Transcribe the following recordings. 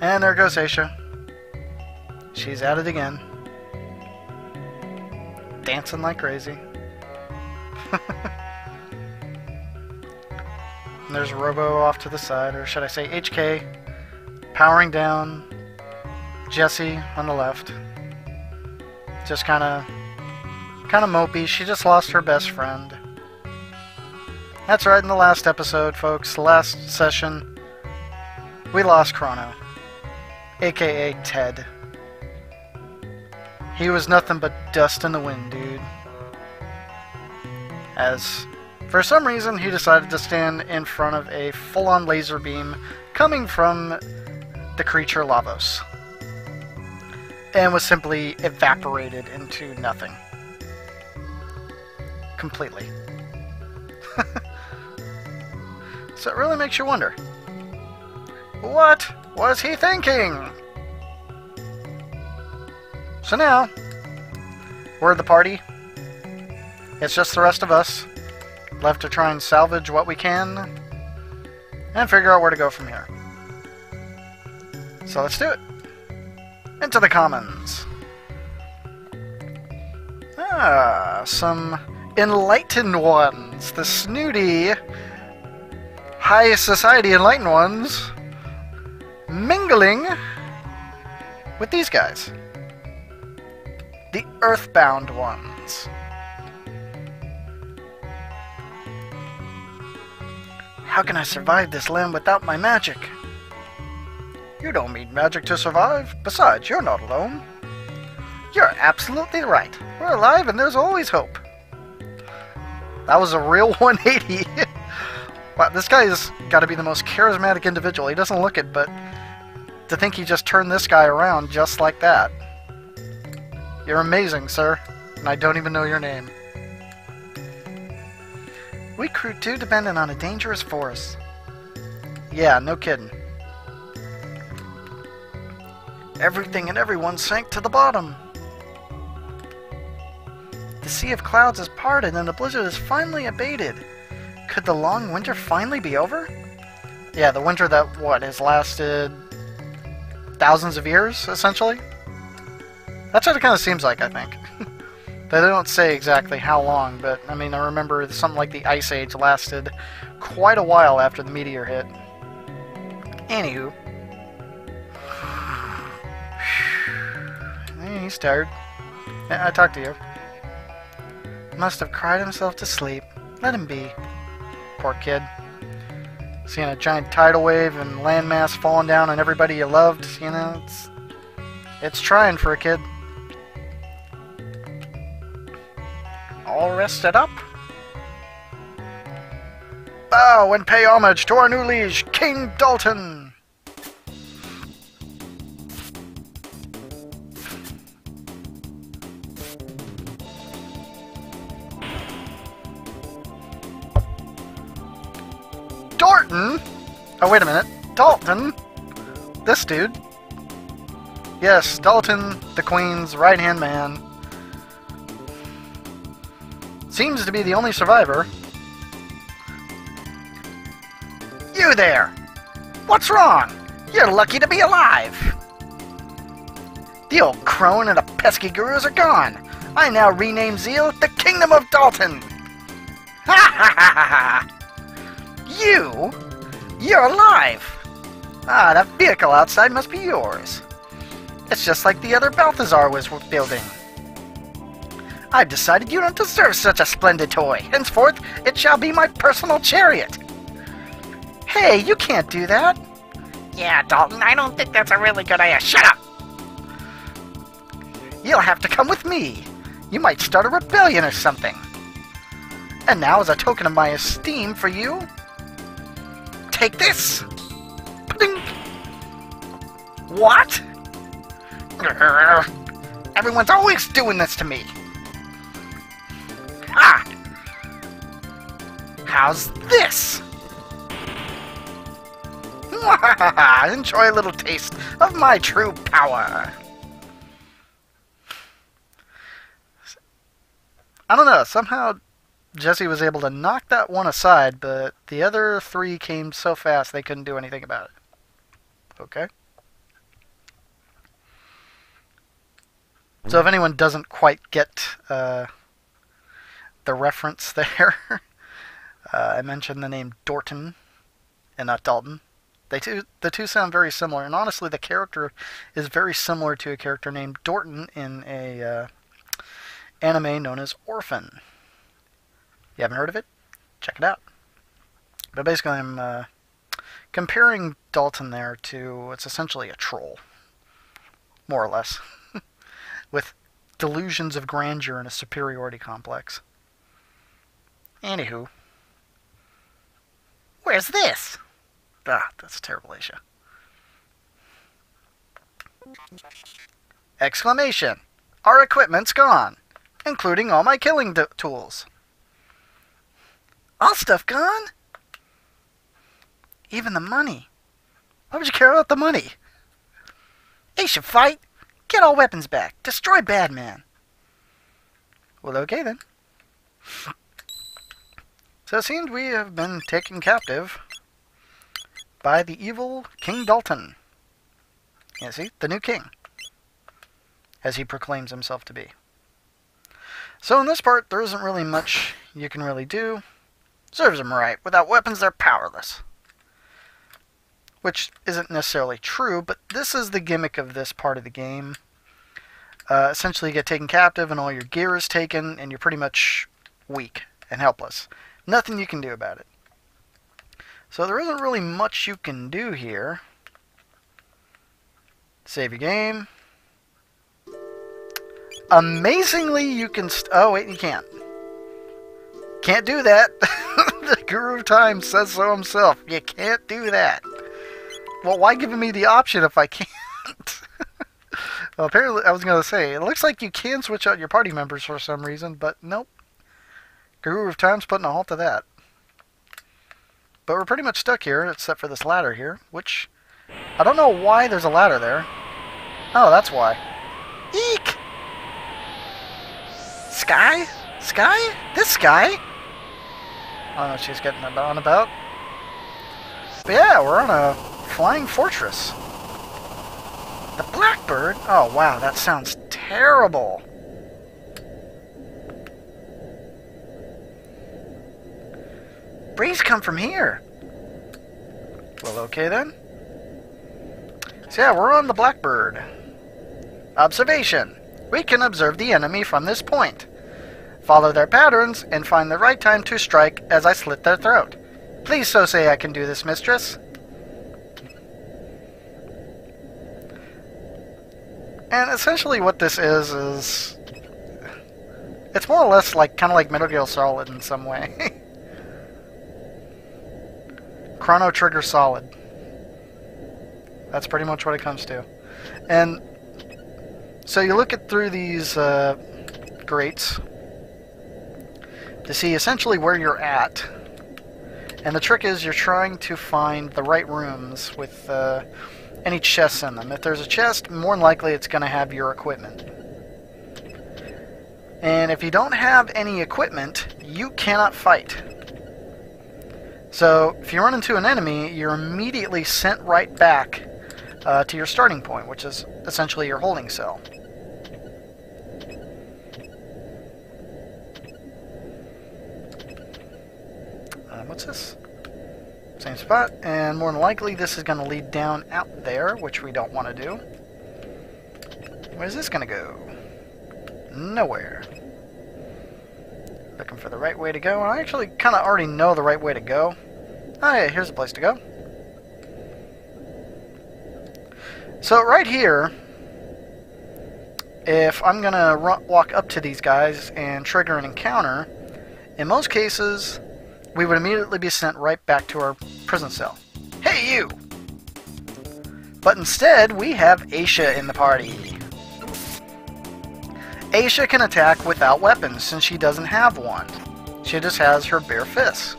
And there goes Aisha. She's at it again. Dancing like crazy. And there's Robo off to the side, or should I say HK, powering down. Jessie on the left. Just kind of mopey. She just lost her best friend. That's right, in the last episode, folks, the last session, we lost Chrono, aka Ted. He was nothing but dust in the wind, dude. As, for some reason, he decided to stand in front of a full-on laser beam coming from the creature Lavos. And was simply evaporated into nothing. Completely. So it really makes you wonder. What was he thinking? So now, we're the party. It's just the rest of us left to try and salvage what we can and figure out where to go from here. So let's do it. Into the commons. Some enlightened ones. The snooty, high society enlightened ones mingling with these guys. The earthbound ones. How can I survive this land without my magic? You don't need magic to survive. Besides, you're not alone. You're absolutely right. We're alive and there's always hope. That was a real 180. Wow, this guy's got to be the most charismatic individual. He doesn't look it, but to think he just turned this guy around just like that. You're amazing, sir. And I don't even know your name. We crew too dependent on a dangerous force. Yeah, no kidding. Everything and everyone sank to the bottom. The sea of clouds has parted and the blizzard is finally abated. Could the long winter finally be over? Yeah, the winter that, what, has lasted thousands of years, essentially? That's what it kind of seems like, I think. They don't say exactly how long, but, I mean, I remember something like the Ice Age lasted quite a while after the meteor hit. Anywho. He's tired. Yeah, I talked to you. Must have cried himself to sleep. Let him be. Poor kid. Seeing a giant tidal wave and landmass falling down on everybody you loved, you know, it's trying for a kid. All rested up? Bow and pay homage to our new liege, King Dalton! Dalton? Oh, wait a minute. Dalton? This dude? Yes, Dalton, the Queen's right-hand man. Seems to be the only survivor. You there! What's wrong? You're lucky to be alive! The old crone and the pesky gurus are gone. I now rename Zeal the Kingdom of Dalton! Ha ha ha ha ha! You're alive! Ah, that vehicle outside must be yours. It's just like the other Balthazar was building. I've decided you don't deserve such a splendid toy. Henceforth, it shall be my personal chariot. Hey, you can't do that. Yeah, Dalton, I don't think that's a really good idea. Shut up! You'll have to come with me. You might start a rebellion or something. And now, as a token of my esteem for you, take this! Ping. What? Everyone's always doing this to me. Ah! How's this? Enjoy a little taste of my true power. I don't know, somehow Jessie was able to knock that one aside, but the other three came so fast they couldn't do anything about it. Okay. So if anyone doesn't quite get the reference there, I mentioned the name Dorton and not Dalton. The two sound very similar, and honestly, the character is very similar to a character named Dorton in a anime known as Orphan. You haven't heard of it? Check it out. But basically, I'm comparing Dalton there to, it's essentially a troll, more or less, with delusions of grandeur and a superiority complex. Anywho, where's this? Ah, that's terrible, Aisha. Exclamation! Our equipment's gone, including all my killing tools. All stuff gone? Even the money. Why would you care about the money? Aisha, fight! Get all weapons back. Destroy Badman. Well, okay then. So it seems we have been taken captive by the evil King Dalton. You see, the new king, as he proclaims himself to be. So in this part, there isn't really much you can really do. Serves him right. Without weapons, they're powerless. Which isn't necessarily true, but this is the gimmick of this part of the game. Essentially, you get taken captive and all your gear is taken, and you're pretty much weak and helpless. Nothing you can do about it. So there isn't really much you can do here. Save your game. Amazingly, you can... oh, wait, you can't. Can't do that. The Guru of Time says so himself. You can't do that. Well, why give me the option if I can't? Well, apparently, I was going to say, it looks like you can switch out your party members for some reason, but nope. Guru of Time's putting a halt to that. But we're pretty much stuck here, except for this ladder here, which... I don't know why there's a ladder there. Oh, that's why. Eek! Sky? Sky? This sky? I don't know what she's getting on about. But yeah, we're on a flying fortress. The Blackbird? Oh, wow, that sounds terrible. Breeze come from here. Well, okay then. So yeah, we're on the Blackbird. Observation. We can observe the enemy from this point. Follow their patterns and find the right time to strike as I slit their throat. Please so say I can do this, mistress. And essentially what this is it's more or less like kind of like Metal Gear Solid in some way. Chrono Trigger Solid. That's pretty much what it comes to. And so you look at through these grates to see essentially where you're at. And the trick is you're trying to find the right rooms with any chests in them. If there's a chest, more than likely it's going to have your equipment. And if you don't have any equipment, you cannot fight. So if you run into an enemy, you're immediately sent right back to your starting point, which is essentially your holding cell. What's this? Same spot, and more than likely this is going to lead down out there, which we don't want to do. Where's this going to go? Nowhere. Looking for the right way to go. I actually kind of already know the right way to go. Oh yeah, here's a place to go. So right here, if I'm going to walk up to these guys and trigger an encounter, in most cases, we would immediately be sent right back to our prison cell. Hey, you! But instead, we have Aisha in the party. Aisha can attack without weapons since she doesn't have one. She just has her bare fists.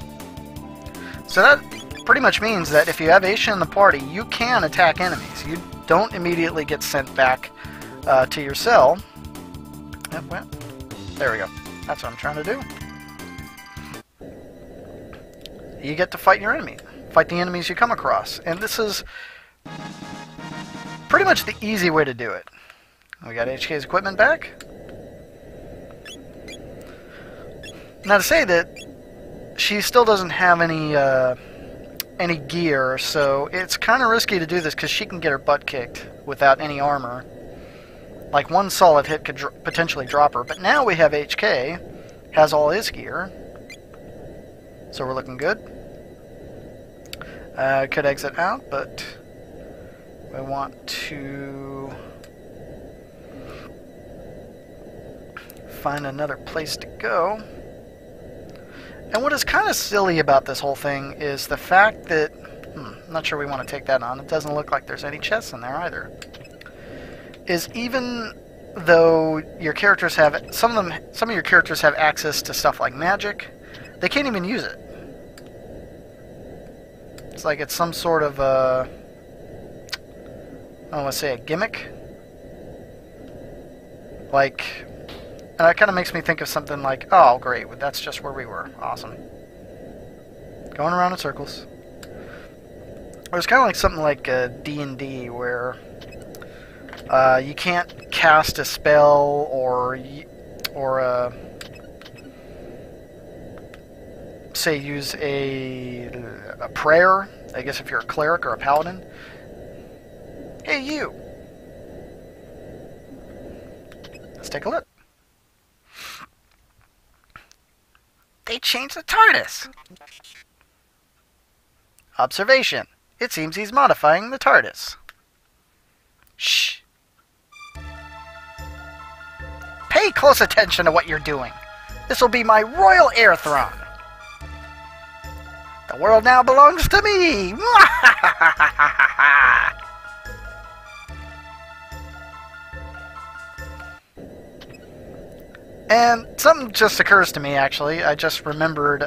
So that pretty much means that if you have Aisha in the party, you can attack enemies. You don't immediately get sent back to your cell. Yep, well, there we go. That's what I'm trying to do. You get to fight your enemy. Fight the enemies you come across. And this is pretty much the easy way to do it. We got HK's equipment back. Now to say that she still doesn't have any gear, so it's kind of risky to do this because she can get her butt kicked without any armor. Like one solid hit could potentially drop her, but now we have HK, has all his gear, so we're looking good. Could exit out, but we want to find another place to go. And what is kind of silly about this whole thing is the fact that I'm not sure we want to take that on. It doesn't look like there's any chests in there either. Is even though your characters have some of your characters have access to stuff like magic, they can't even use it. It's like it's some sort of I don't want to say a gimmick. Like, and that kind of makes me think of something like, oh great, that's just where we were. Awesome. Going around in circles. Or it's kind of like something like D&D where you can't cast a spell or say use a prayer. I guess if you're a cleric or a paladin. Hey you! Let's take a look. They changed the TARDIS! Observation. It seems he's modifying the TARDIS. Shh. Pay close attention to what you're doing. This will be my royal air throne. The world now belongs to me! And something just occurs to me, actually. I just remembered,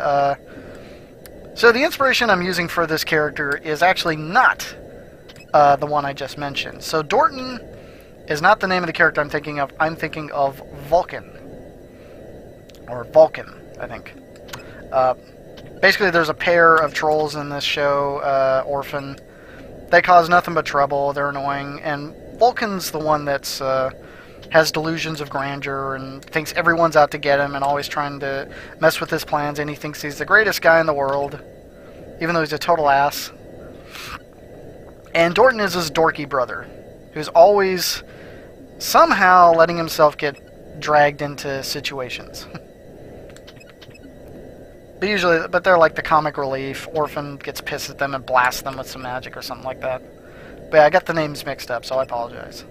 so the inspiration I'm using for this character is actually not the one I just mentioned. So Dorton is not the name of the character I'm thinking of. I'm thinking of Vulcan. Or Vulcan, I think. Basically, there's a pair of trolls in this show, Orphan. They cause nothing but trouble. They're annoying. And Vulcan's the one that's has delusions of grandeur and thinks everyone's out to get him and always trying to mess with his plans, and he thinks he's the greatest guy in the world, even though he's a total ass. And Dorton is his dorky brother, who's always somehow letting himself get dragged into situations. But they're like the comic relief. Orphan gets pissed at them and blasts them with some magic or something like that. But yeah, I got the names mixed up, so I apologize.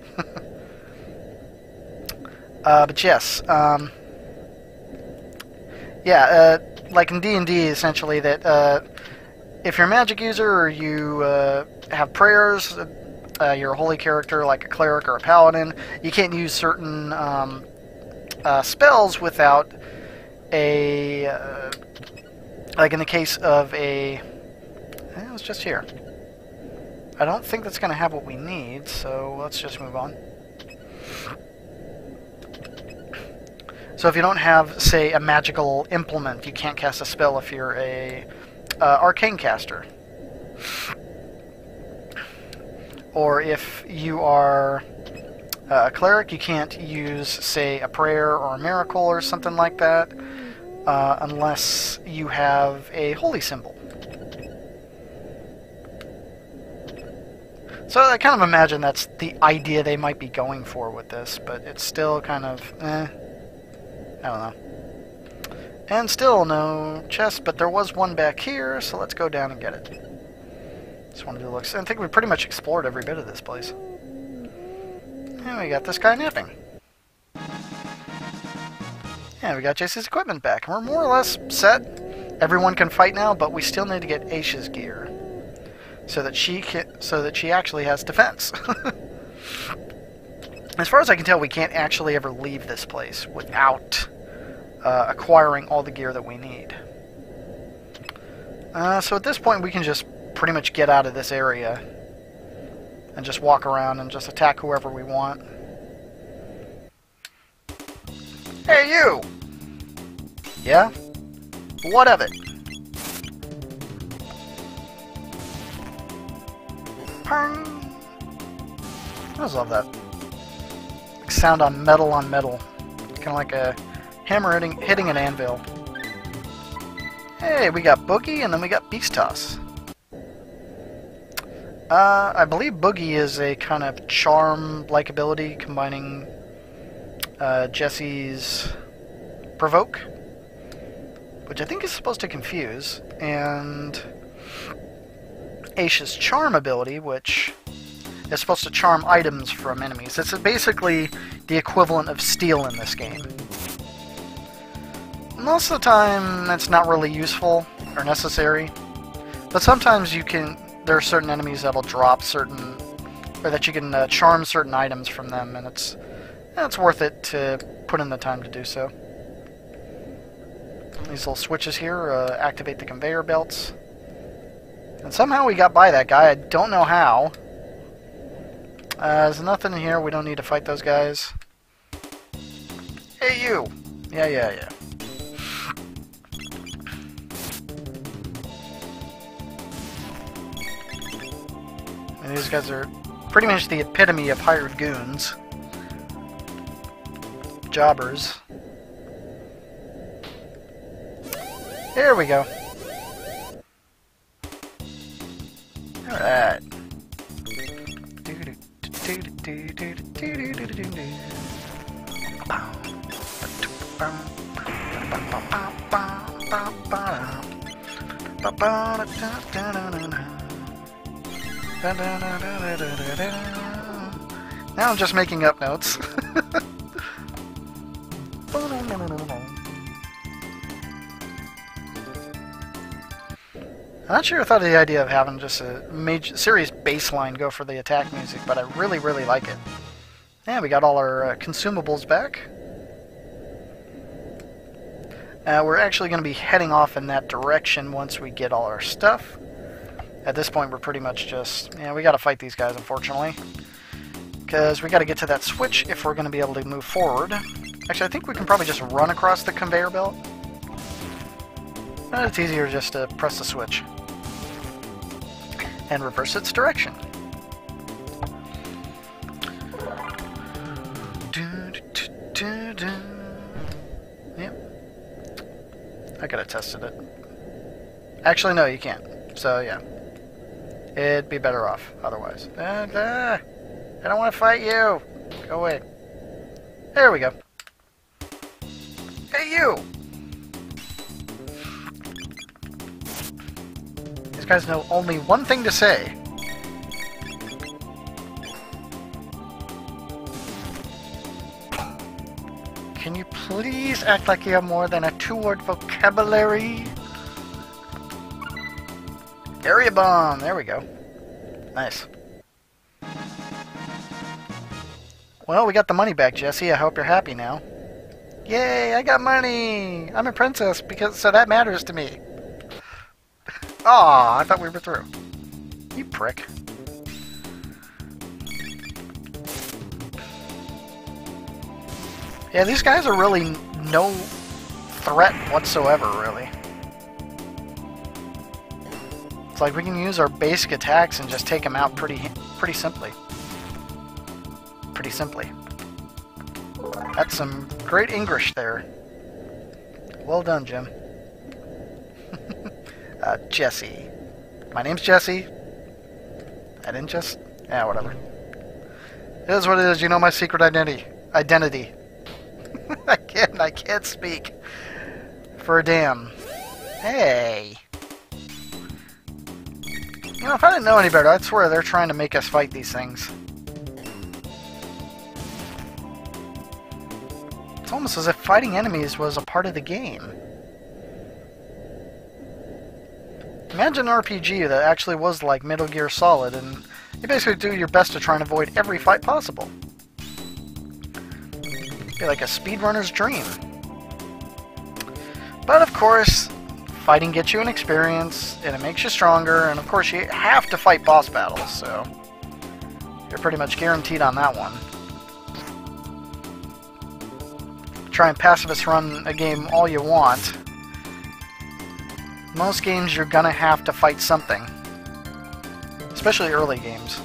But yes, yeah, like in D&D, essentially, that if you're a magic user or you have prayers, you're a holy character like a cleric or a paladin, you can't use certain spells without a, like in the case of a, it was just here. I don't think that's going to have what we need, so let's just move on. So if you don't have, say, a magical implement, you can't cast a spell if you're a arcane caster. Or if you are a cleric, you can't use, say, a prayer or a miracle or something like that, unless you have a holy symbol. So I kind of imagine that's the idea they might be going for with this, but it's still kind of, I don't know. And still no chest, but there was one back here, so let's go down and get it. Just want to do looks. I think we pretty much explored every bit of this place. And we got this guy napping. And we got Jessie's equipment back. And we're more or less set. Everyone can fight now, but we still need to get Aisha's gear. So that she actually has defense. As far as I can tell, we can't actually ever leave this place without acquiring all the gear that we need. So at this point, we can just pretty much get out of this area and just walk around and just attack whoever we want. Hey, you! Yeah? What of it? Pong! I just love that. sound on metal, kind of like a hammer hitting an anvil. Hey, we got Boogie, and then we got Beast Toss. I believe Boogie is a kind of charm-like ability, combining Jessie's Provoke, which I think is supposed to confuse, and Aisha's Charm ability, which is supposed to charm items from enemies. It's basically the equivalent of Steel in this game. Most of the time, it's not really useful or necessary, but sometimes there are certain enemies that will drop certain, or that you can charm certain items from them, and it's worth it to put in the time to do so. These little switches here activate the conveyor belts. And somehow we got by that guy. I don't know how. There's nothing in here. We don't need to fight those guys. Hey, you! Yeah. And these guys are pretty much the epitome of hired goons. Jobbers. Here we go. Alright. Now I'm just making up notes. I'm not sure I thought of the idea of having just a major serious bass line go for the attack music, but I really like it. And we got all our consumables back. We're actually going to be heading off in that direction once we get all our stuff. At this point, we're pretty much just... we got to fight these guys, unfortunately. Because we got to get to that switch if we're going to be able to move forward. Actually, I think we can probably just run across the conveyor belt. It's easier just to press the switch and reverse its direction. Yep. I could have tested it. Actually, no, you can't. So, yeah. It'd be better off otherwise. I don't want to fight you! Go away. There we go. Hey, you! These guys know only one thing to say. Can you please act like you have more than a 2-word vocabulary? Area bomb! There we go. Nice. Well, we got the money back, Jessie. I hope you're happy now. Yay! I got money! I'm a princess, so that matters to me. Aw, I thought we were through. You prick. Yeah, these guys are really no threat whatsoever, really. It's like we can use our basic attacks and just take them out pretty simply. Pretty simply. That's some great English there. Well done, Jim. Jessie. My name's Jessie. I didn't just... Yeah, whatever. It is what it is. You know my secret identity. I can't speak. For a damn. Hey. You know, if I didn't know any better, I'd swear they're trying to make us fight these things. It's almost as if fighting enemies was a part of the game. Imagine an RPG that actually was like Metal Gear Solid, and you basically do your best to try and avoid every fight possible. It'd be like a speedrunner's dream. But of course, fighting gets you an experience, and it makes you stronger, and of course you have to fight boss battles, so you're pretty much guaranteed on that one. Try and pacifist run a game all you want. Most games you're gonna have to fight something. Especially early games.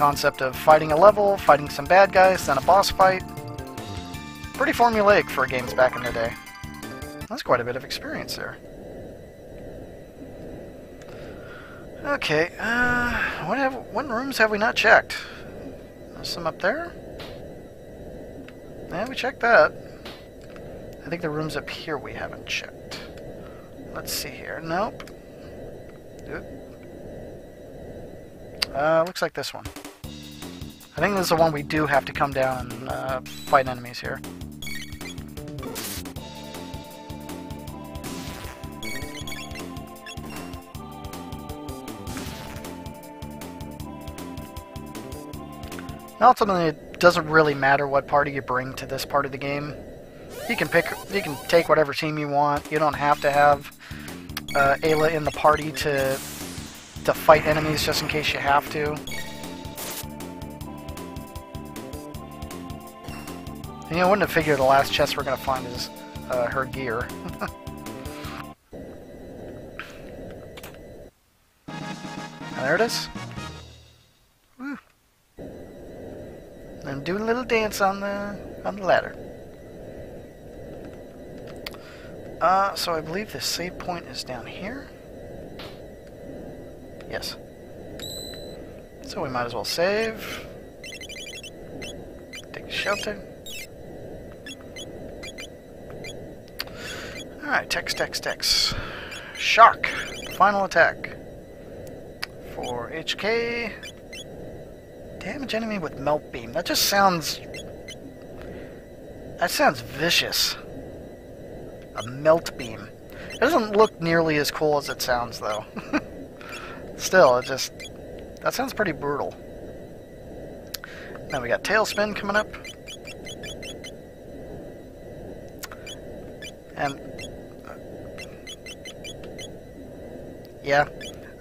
concept of fighting a level, fighting some bad guys, then a boss fight. Pretty formulaic for games back in the day. That's quite a bit of experience there. Okay, what rooms have we not checked? There's some up there? Yeah, we checked that. I think the rooms up here we haven't checked. Let's see here. Nope. Looks like this one. I think this is the one we do have to come down and fight enemies here. Ultimately, it doesn't really matter what party you bring to this part of the game. You can take whatever team you want. You don't have to have Ayla in the party to fight enemies just in case you have to. And I wouldn't have figured the last chest we're going to find is her gear. There it is. Woo. And do a little dance on the ladder. So I believe the save point is down here. Yes. So we might as well save. Take a shelter. Alright, text. Shock. Final attack. For HK. Damage enemy with melt beam. That just sounds... That sounds vicious. A melt beam. It doesn't look nearly as cool as it sounds, though. Still, it just... That sounds pretty brutal. Now we got Tailspin coming up. And... yeah.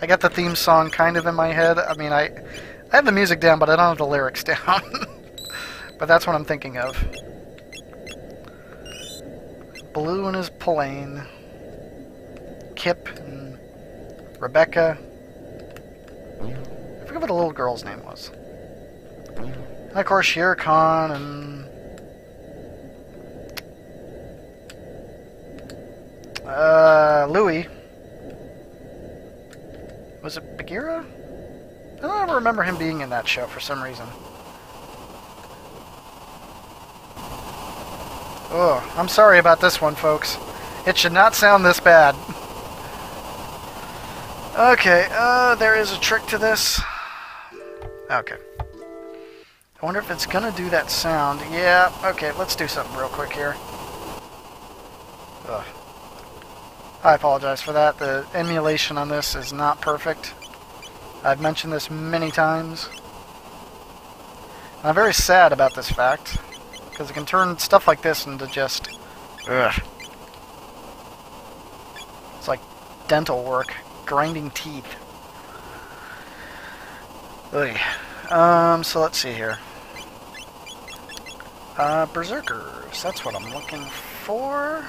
I got the theme song kind of in my head. I mean, I have the music down, but I don't have the lyrics down. But that's what I'm thinking of. Blue and his plane. Kip and Rebecca. I forget what the little girl's name was. And of course, Shere Khan and... Louis. Was it Bagheera? I don't ever remember him being in that show for some reason. Oh, I'm sorry about this one, folks. It should not sound this bad. Okay, there is a trick to this. Okay. I wonder if it's gonna do that sound. Yeah, okay, let's do something real quick here. Ugh. I apologize for that. The emulation on this is not perfect. I've mentioned this many times. And I'm very sad about this fact, because it can turn stuff like this into just... ugh. It's like dental work. Grinding teeth. Ugh. So let's see here. Berserkers. That's what I'm looking for.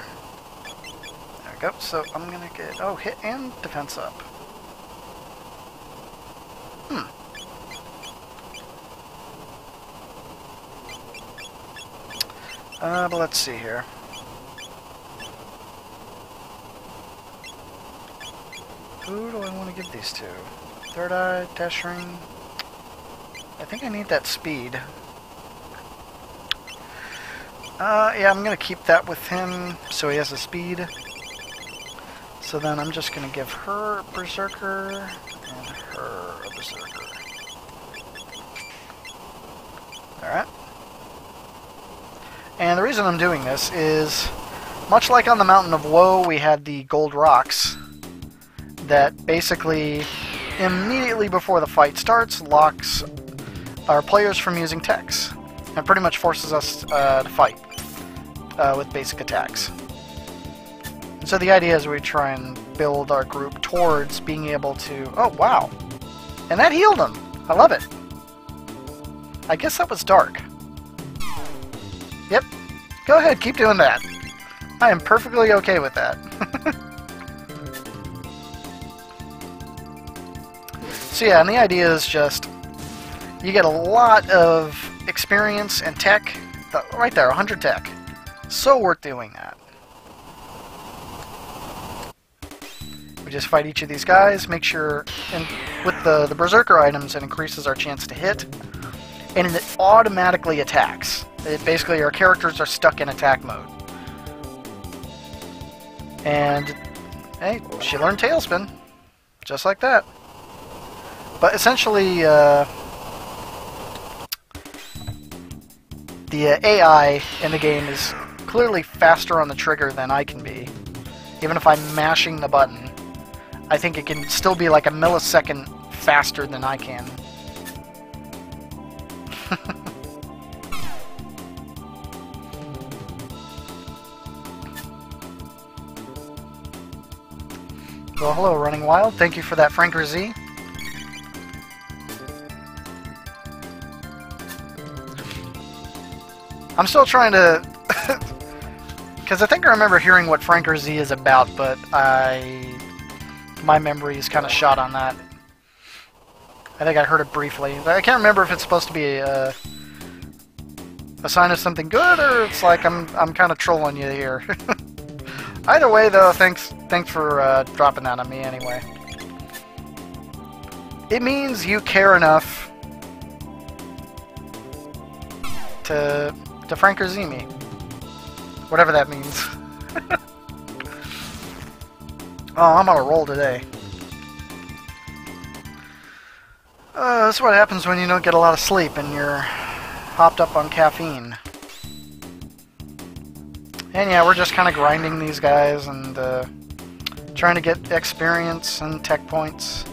There we go. So I'm gonna get... oh, hit and defense up. But let's see here. Who do I want to give these to? Third Eye, Dash Ring. I think I need that speed. Yeah, I'm going to keep that with him so he has a speed. So then I'm just going to give her Berserker and her a Berserker. Alright. And the reason I'm doing this is, much like on the Mountain of Woe, we had the gold rocks that basically, immediately before the fight starts, locks our players from using techs, and pretty much forces us to fight with basic attacks. So the idea is we try and build our group towards being able to... oh, wow! And that healed him! I love it! I guess that was dark. Yep. Go ahead, keep doing that. I am perfectly okay with that. So yeah, and the idea is just... you get a lot of experience and tech. Right there, 100 tech. So worth doing that. We just fight each of these guys, make sure, and with the Berserker items, it increases our chance to hit, and it automatically attacks. Basically, our characters are stuck in attack mode. And, hey, she learned Tailspin. Just like that. But essentially, the AI in the game is clearly faster on the trigger than I can be. Even if I'm mashing the button, I think it can still be like a millisecond faster than I can. Well, hello, Running Wild. Thank you for that, Franker Z. I'm still trying to... Because I think I remember hearing what Franker Z is about, but my memory is kind of shot on that. I think I heard it briefly. I can't remember if it's supposed to be a sign of something good, or it's like I'm kind of trolling you here. Either way, though, thanks for dropping that on me anyway. It means you care enough to Franker Z me. Whatever that means. Oh, I'm on a roll today. This is what happens when you don't get a lot of sleep and you're hopped up on caffeine. And yeah, we're just kind of grinding these guys and trying to get experience and tech points.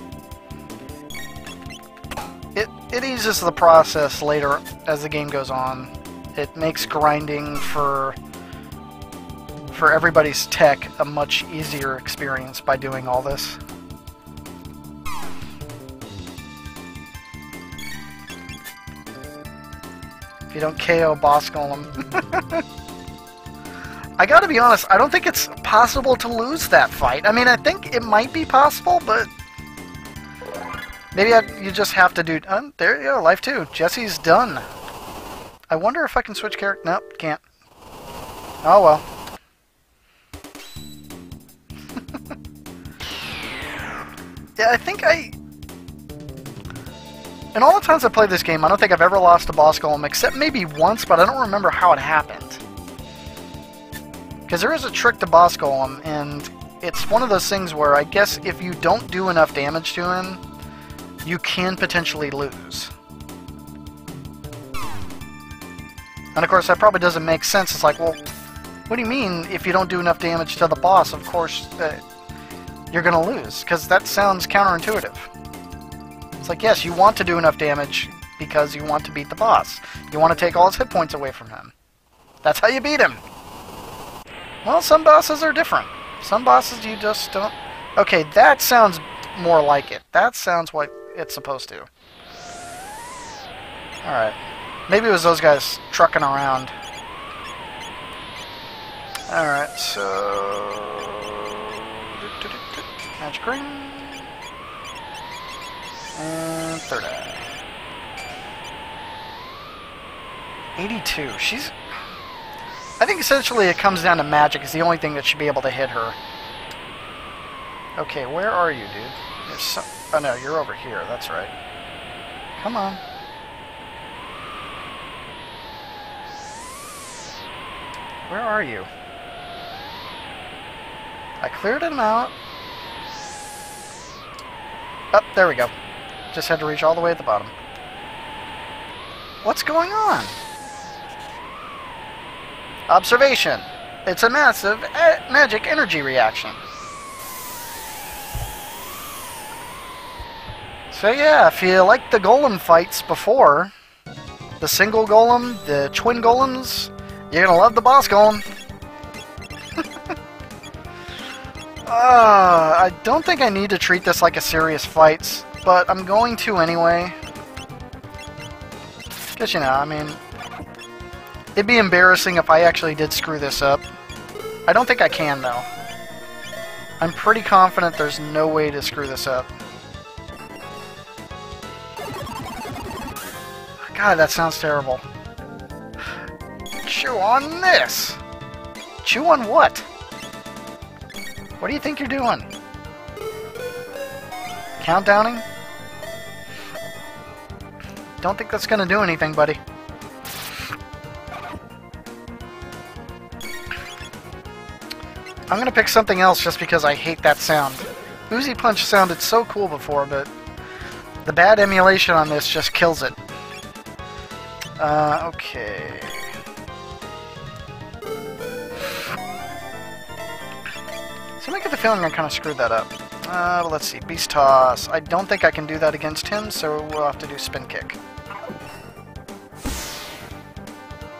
It eases the process later as the game goes on. It makes grinding for everybody's tech a much easier experience by doing all this. If you don't KO Boss Golem. I gotta be honest, I don't think it's possible to lose that fight. I mean, I think it might be possible, but maybe you just have to do... there you go, life 2. Jessie's done. I wonder if I can switch character... Nope, can't. Oh well. Yeah, I think in all the times I played this game, I don't think I've ever lost a boss golem, except maybe once, but I don't remember how it happened. Because there is a trick to boss golem, and it's one of those things where I guess if you don't do enough damage to him, you can potentially lose. And of course, that probably doesn't make sense. It's like, well, what do you mean if you don't do enough damage to the boss, of course, you're going to lose? Because that sounds counterintuitive. It's like, yes, you want to do enough damage because you want to beat the boss. You want to take all his hit points away from him. That's how you beat him. Well, some bosses are different. Some bosses you just don't... Okay, that sounds more like it. That sounds what it's supposed to. Alright. Maybe it was those guys trucking around. Alright, so... Magic ring. And third eye. 82. She's... I think essentially it comes down to magic is the only thing that should be able to hit her. Okay, where are you, dude? There's some... Oh no, you're over here. That's right. Come on. Where are you? I cleared him out. Oh, there we go. Just had to reach all the way at the bottom. What's going on? Observation. It's a massive magic energy reaction. So yeah, if you like the golem fights before, the single golem, the twin golems, you're gonna love the boss golem. I don't think I need to treat this like a serious fight, but I'm going to anyway. Because, you know, I mean, it'd be embarrassing if I actually did screw this up. I don't think I can, though. I'm pretty confident there's no way to screw this up. God, that sounds terrible. Chew on this! Chew on what? What do you think you're doing? Countdowning? Don't think that's gonna do anything, buddy. I'm gonna pick something else just because I hate that sound. Uzi Punch sounded so cool before, but the bad emulation on this just kills it. Okay. So I get the feeling I kind of screwed that up. But let's see. Beast Toss. I don't think I can do that against him, so we'll have to do Spin Kick.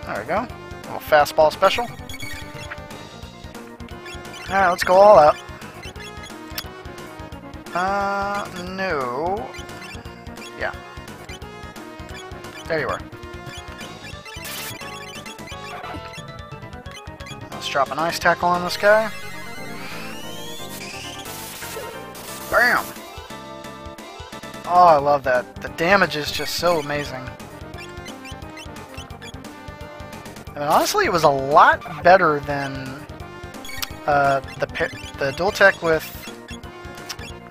There we go. A little fastball special. Alright, let's go all out. No. Yeah. There you are. Let's drop an ice tackle on this guy. Bam! Oh, I love that. The damage is just so amazing. I mean, honestly, it was a lot better than the dual tech with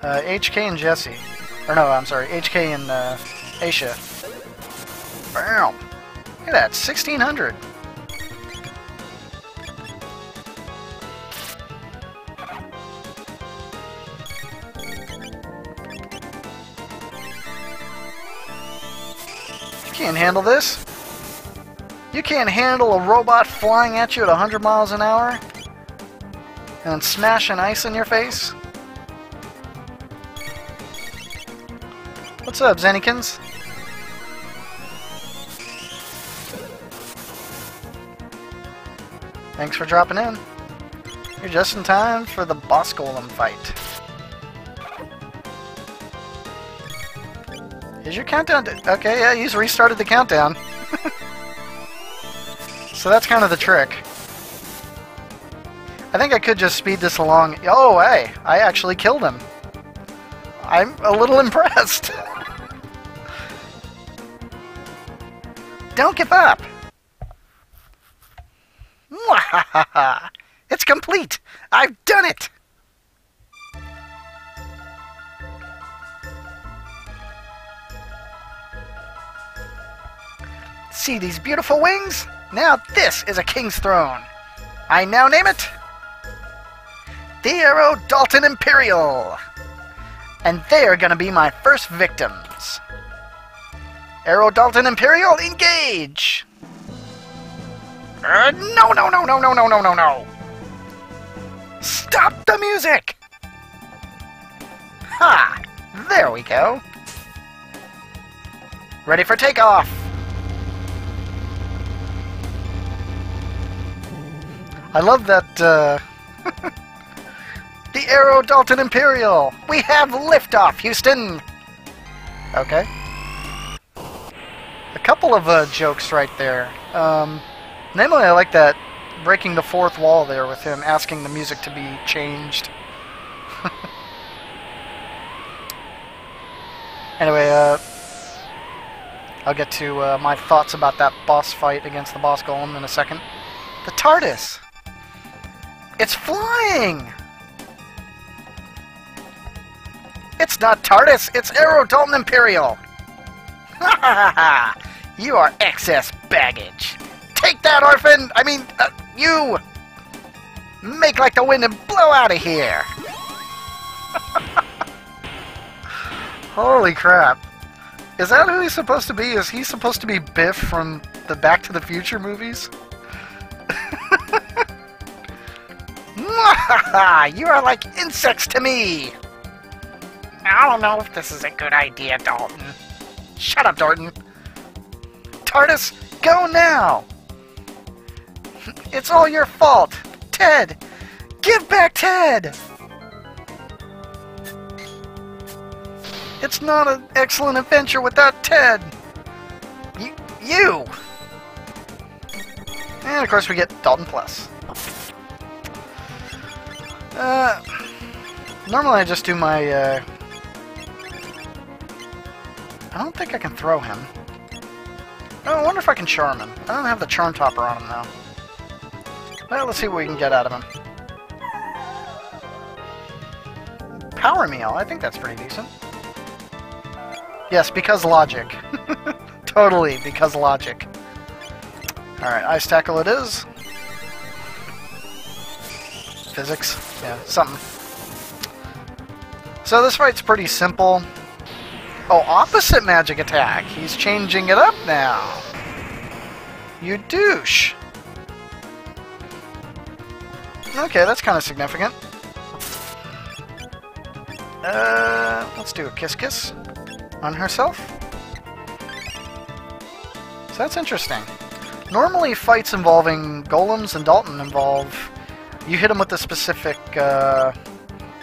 HK and Jessie. Or no, I'm sorry, HK and Aisha. Bam! Look at that, 1600. You can't handle this. You can't handle a robot flying at you at 100 miles an hour and smashing ice in your face. What's up, Zennikins? Thanks for dropping in. You're just in time for the boss golem fight. Is your countdown... Okay, yeah, he's restarted the countdown. So that's kind of the trick. I think I could just speed this along. Oh, hey, I actually killed him. I'm a little impressed. Don't give up. Mwahaha! It's complete. I've done it. See these beautiful wings? Now this is a king's throne. I now name it the Aero Dalton Imperial. And they are going to be my first victims. Aero Dalton Imperial, engage! No, no, no, no, no, no, no, no, no! Stop the music! Ha! There we go. Ready for takeoff! I love that, the Aero Dalton Imperial! We have liftoff, Houston! Okay. A couple of, jokes right there. Namely, I like that breaking the fourth wall there with him asking the music to be changed. Anyway, I'll get to, my thoughts about that boss fight against the boss golem in a second. The TARDIS! It's flying! It's not TARDIS, it's Aero Dalton Imperial! Ha ha ha! You are excess baggage! Take that, orphan! I mean, you! Make like the wind and blow out of here! Holy crap. Is that who he's supposed to be? Is he supposed to be Biff from the Back to the Future movies? You are like insects to me! I don't know if this is a good idea, Dalton. Shut up, Dalton. TARDIS, go now! It's all your fault! Ted! Give back Ted! It's not an excellent adventure without Ted! You! And of course we get Dalton Plus. Normally I just do my, I don't think I can throw him. Oh, I wonder if I can charm him. I don't have the charm topper on him now. Well, let's see what we can get out of him. Power meal. I think that's pretty decent. Yes, because logic. Totally, because logic. Alright, Ice Tackle it is. Physics. Yeah, something. So this fight's pretty simple. Oh, opposite magic attack. He's changing it up now. You douche. Okay, that's kind of significant. Let's do a Kiss Kiss on herself. So that's interesting. Normally fights involving golems and Dalton involve you hit them with a specific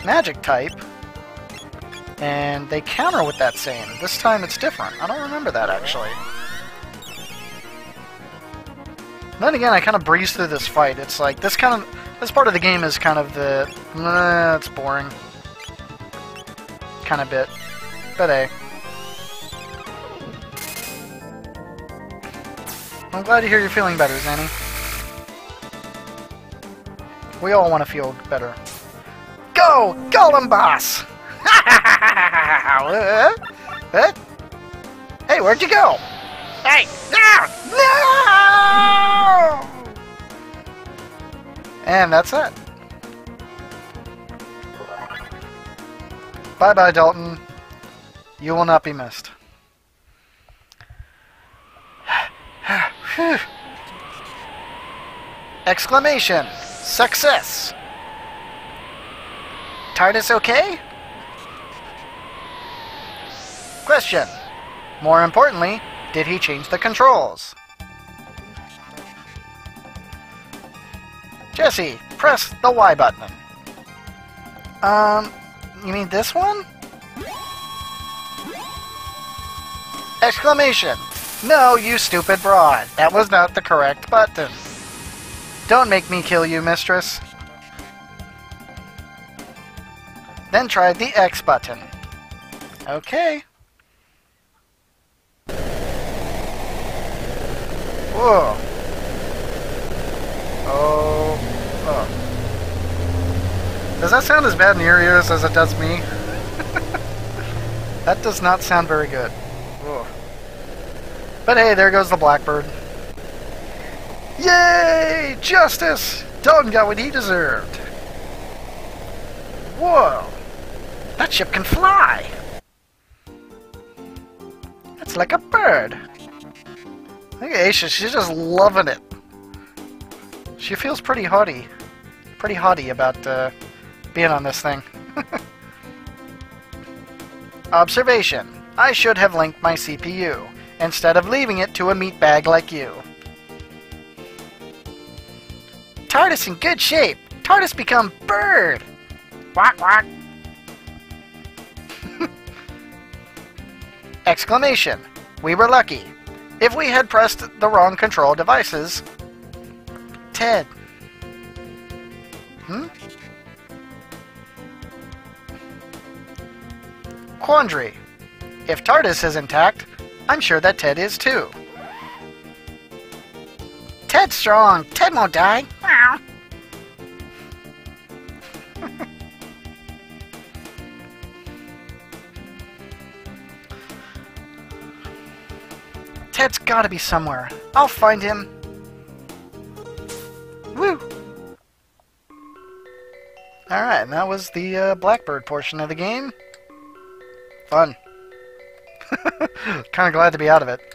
magic type and they counter with that same. This time it's different. I don't remember that actually. Then again, I kind of breeze through this fight. It's like this part of the game is kind of the it's boring kind of bit, but hey. I'm glad to hear you're feeling better, Zanny. We all want to feel better. Go, Golem Boss! Hey, where'd you go? Hey, no! No! And that's it. Bye-bye, Dalton. You will not be missed. Exclamation! Success! TARDIS okay? Question. More importantly, did he change the controls? Jessie, press the Y button. You mean this one? Exclamation! No, you stupid broad. That was not the correct button. Don't make me kill you, mistress. Then try the X button. Okay. Whoa. Oh. Does that sound as bad in your ears as it does me? That does not sound very good. Whoa. But hey, there goes the Blackbird. Yay! Justice! Dalton got what he deserved. Whoa! That ship can fly! It's like a bird. Look at Aisha, she's just loving it. She feels pretty haughty. Pretty haughty about being on this thing. Observation. I should have linked my CPU, instead of leaving it to a meatbag like you. TARDIS in good shape. TARDIS become bird. Quack quack. Exclamation. We were lucky. If we had pressed the wrong control devices... Ted. Quandary. If TARDIS is intact, I'm sure that Ted is too. Ted's strong. Ted won't die. Meow. Ted's gotta be somewhere. I'll find him. Woo! Alright, and that was the Blackbird portion of the game. Fun. Kinda glad to be out of it.